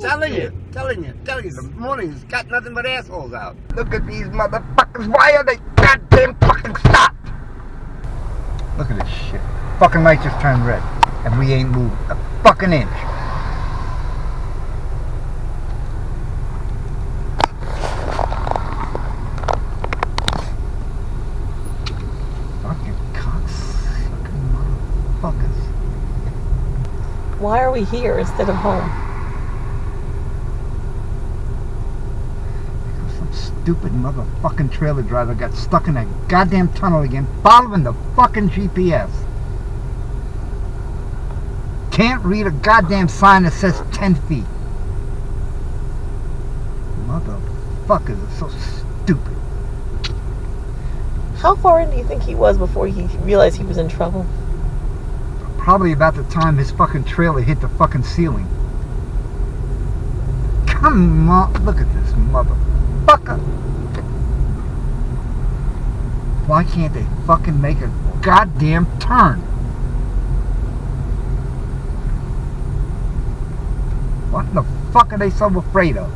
Telling you. The morning's got nothing but assholes out. Look at these motherfuckers. Why are they goddamn fucking stopped? Look at this shit. Fucking light just turned red. And we ain't moved a fucking inch. Fucking cocksucking motherfuckers. Why are we here instead of home? Stupid motherfucking trailer driver got stuck in that goddamn tunnel again, following the fucking GPS. Can't read a goddamn sign that says 10 feet. Motherfuckers are so stupid. How far in do you think he was before he realized he was in trouble? Probably about the time his fucking trailer hit the fucking ceiling. Come on, look at this motherfucker. Why can't they fucking make a goddamn turn? What the fuck are they so afraid of?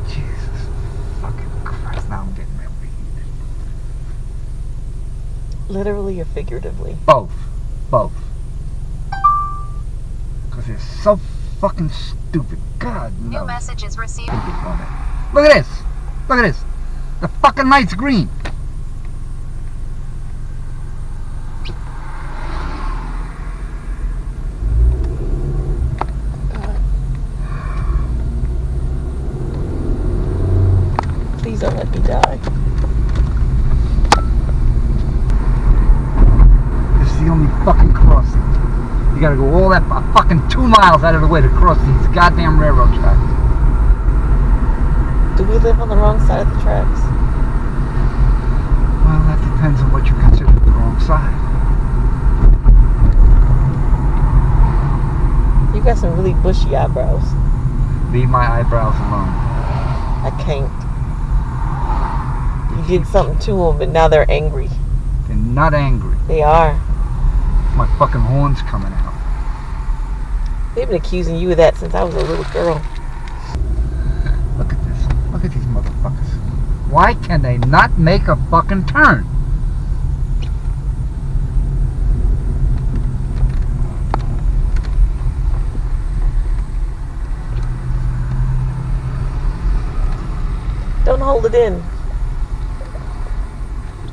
Jesus fucking Christ, now I'm getting overheated. Literally or figuratively? Both. Because they're so fucking stupid. God knows. New messages received. Look at this. The fucking light's green. Please don't let me die. This is the only fucking crossing. You gotta go all that fucking 2 miles out of the way to cross these goddamn railroad tracks. Do we live on the wrong side of the tracks? Well, that depends on what you consider the wrong side. You got some really bushy eyebrows. Leave my eyebrows alone. I can't. You did something to them, but now they're angry. They're not angry. They are. My fucking horn's coming out. They've been accusing you of that since I was a little girl. Look at this. Look at these motherfuckers. Why can they not make a fucking turn? Don't hold it in.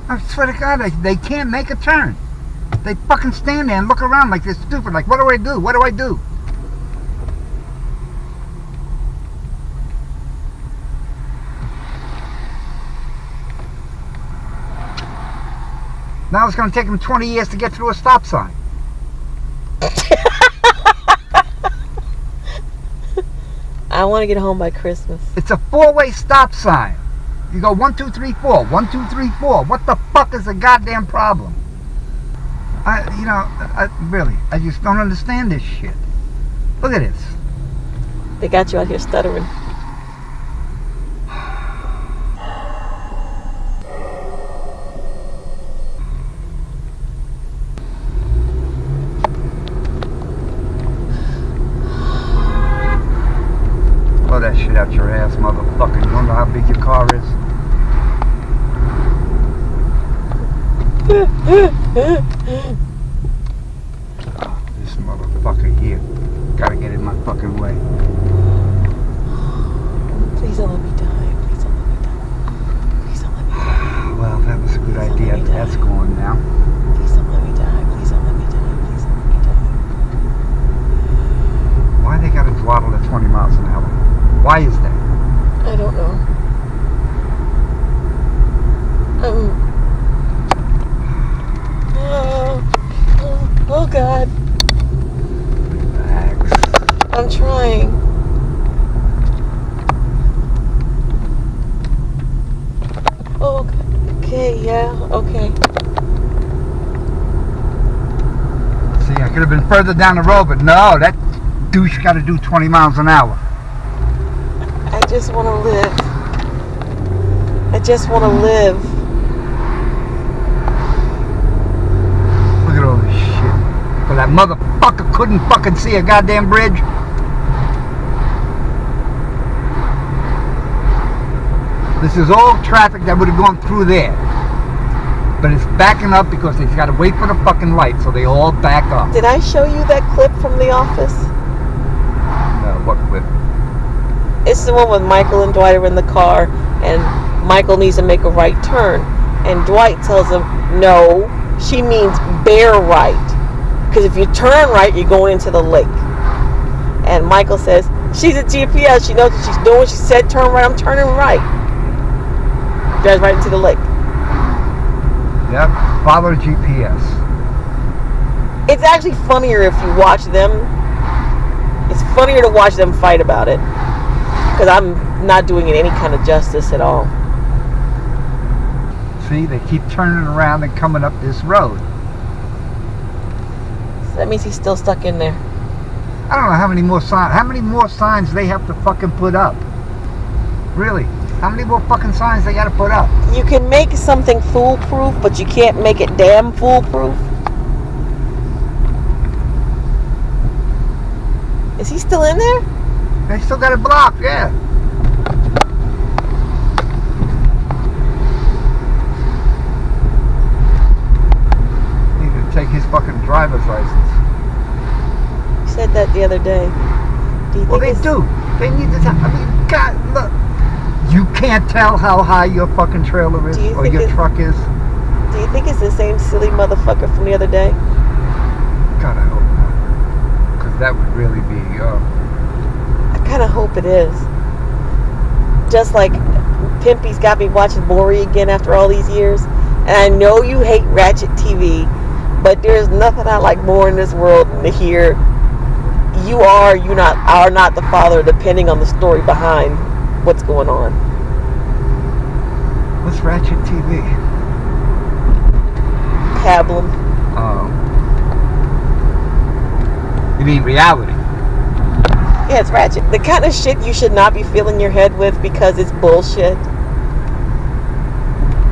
I swear to God, they can't make a turn. They fucking stand there and look around like they're stupid. Like, what do I do? What do I do? Now it's going to take them 20 years to get through a stop sign. I want to get home by Christmas. It's a 4-way stop sign. You go 1, 2, 3, 4. 1, 2, 3, 4. What the fuck is the goddamn problem? I just don't understand this shit. Look at this. They got you out here stuttering. Blow that shit out your ass, motherfucker. You wonder how big your car is? This motherfucker here. Gotta get in my fucking way. Please don't let me die. Please don't let me die. Please don't let me die. Well, that was a good Please don't idea. let me That's die. going now. Please don't let me die. Please don't let me die. Please don't let me die. Why they gotta throttle at 20 miles an hour? Why is that? I don't know. Oh God. Relax. I'm trying. Oh, okay, yeah, okay. See, I could have been further down the road, but no, that douche got to do 20 miles an hour. I just want to live. I just want to live. motherfucker couldn't fucking see a goddamn bridge. This is all traffic that would have gone through there. But it's backing up because they've got to wait for the fucking light, so they all back up. Did I show you that clip from The Office? No, what clip? It's the one with Michael and Dwight are in the car, and Michael needs to make a right turn. And Dwight tells him, no, she means bear right. Because if you turn right, you're going into the lake. And Michael says, she's a GPS. She knows what she's doing. She said turn right. I'm turning right. Drives right into the lake. Yep, follow GPS. It's actually funnier if you watch them. It's funnier to watch them fight about it. Because I'm not doing it any kind of justice at all. See, they keep turning around and coming up this road. So that means he's still stuck in there. I don't know how many more signs they have to fucking put up. Really? How many more fucking signs they gotta put up? You can make something foolproof, but you can't make it damn foolproof. Is he still in there? They still got it blocked, yeah. Need to take his fucking driver's license. You said that the other day. Do you Well, think they do. They need to tell. I mean, God, look. You can't tell how high your fucking trailer is or your truck is. Do you think it's the same silly motherfucker from the other day? God, I hope not. Because that would really be, I kind of hope it is. Just like Pimpy's got me watching Maury again after all these years. And I know you hate Ratchet TV, but there's nothing I like more in this world than to hear you are not the father, depending on the story behind what's going on. What's Ratchet TV? Pablum. Oh. You mean reality? Yeah, it's Ratchet. The kind of shit you should not be filling your head with because it's bullshit.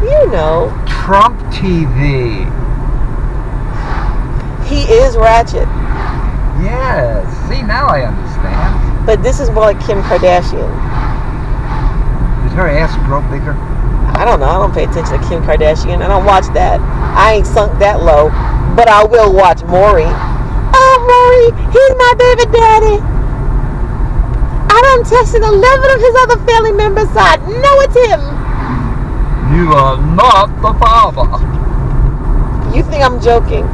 You know. Trump TV. He is Ratchet. Yes. See, now I understand. But this is more like Kim Kardashian. Did her ass grow bigger? I don't know. I don't pay attention to Kim Kardashian. I don't watch that. I ain't sunk that low. But I will watch Maury. Oh, Maury, he's my baby daddy. I done tested 11 of his other family members, so I know it's him. You are not the father. You think I'm joking?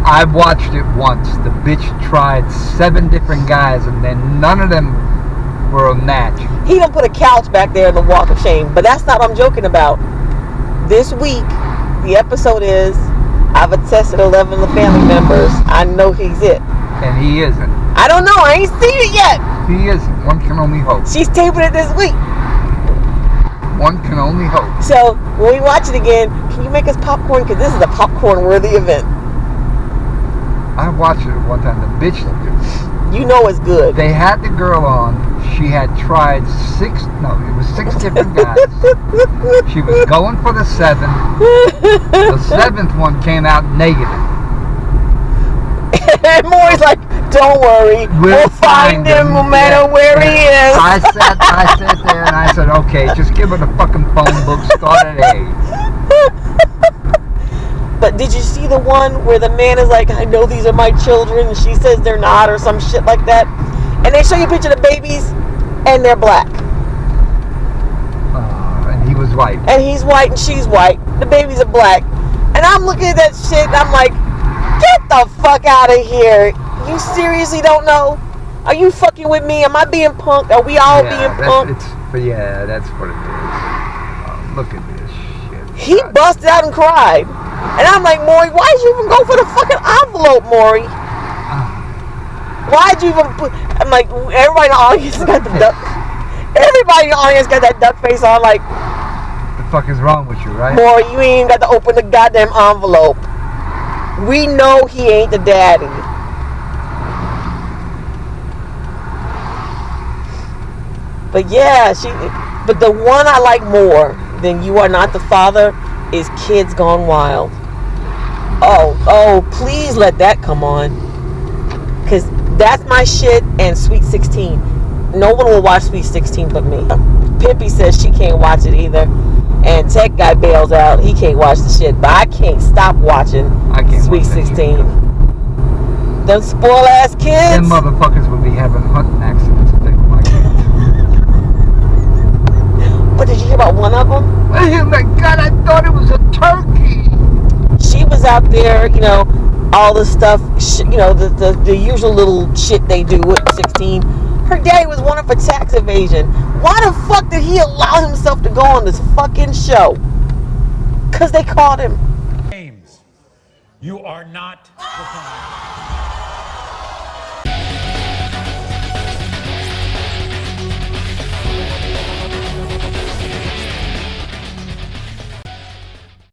I watched it once. The bitch tried 7 different guys, and then none of them were a match. He done put a couch back there in the walk of shame, but that's not what I'm joking about. This week, the episode is, I've attested 11 of the family members. I know he's it. And he isn't. I don't know. I ain't seen it yet. He isn't. One can only hope. She's taping it this week. One can only hope. So, when we watch it again, can you make us popcorn? Because this is a popcorn-worthy event. I watched it one time. The bitch looked good. You know it's good. They had the girl on. She had tried 6 different guys. She was going for the 7th. The 7th one came out negative. And Maury's like, don't worry. We'll find him no matter where he is. I sat there and I said, okay, just give her the fucking phone book, start at A. But did you see the one where the man is like, I know these are my children, and she says they're not, or some shit like that? And they show you a picture of the babies, and they're black. And he was white. And he's white, and she's white. The babies are black. And I'm looking at that shit, and I'm like, get the fuck out of here. You seriously don't know? Are you fucking with me? Am I being punked? Are we all being punked? That's what it is. Look at this shit. He busted out and cried. And I'm like, Maury, why'd you even go for the fucking envelope, Maury? Why'd you even put... I'm like, everybody in the audience got the duck... Everybody in the audience got that duck face on, like... The fuck is wrong with you, right? Maury, you ain't got to open the goddamn envelope. We know he ain't the daddy. But yeah, but the one I like more than You Are Not the Father is Kids Gone Wild. Oh, please let that come on. Because that's my shit, and Sweet 16. No one will watch Sweet 16 but me. Pimpy says she can't watch it either. And Tech Guy bails out. He can't watch the shit. But I can't stop watching Sweet 16. Them spoil ass kids. Them motherfuckers would be having hunting accidents if they were my kids. But did you hear about one of them? Oh my God, I thought it was a turkey. She was out there, you know, all the stuff, you know, the usual little shit they do with 16. Her daddy was wanted for tax evasion. Why the fuck did he allow himself to go on this fucking show? Because they caught him. James, you are not the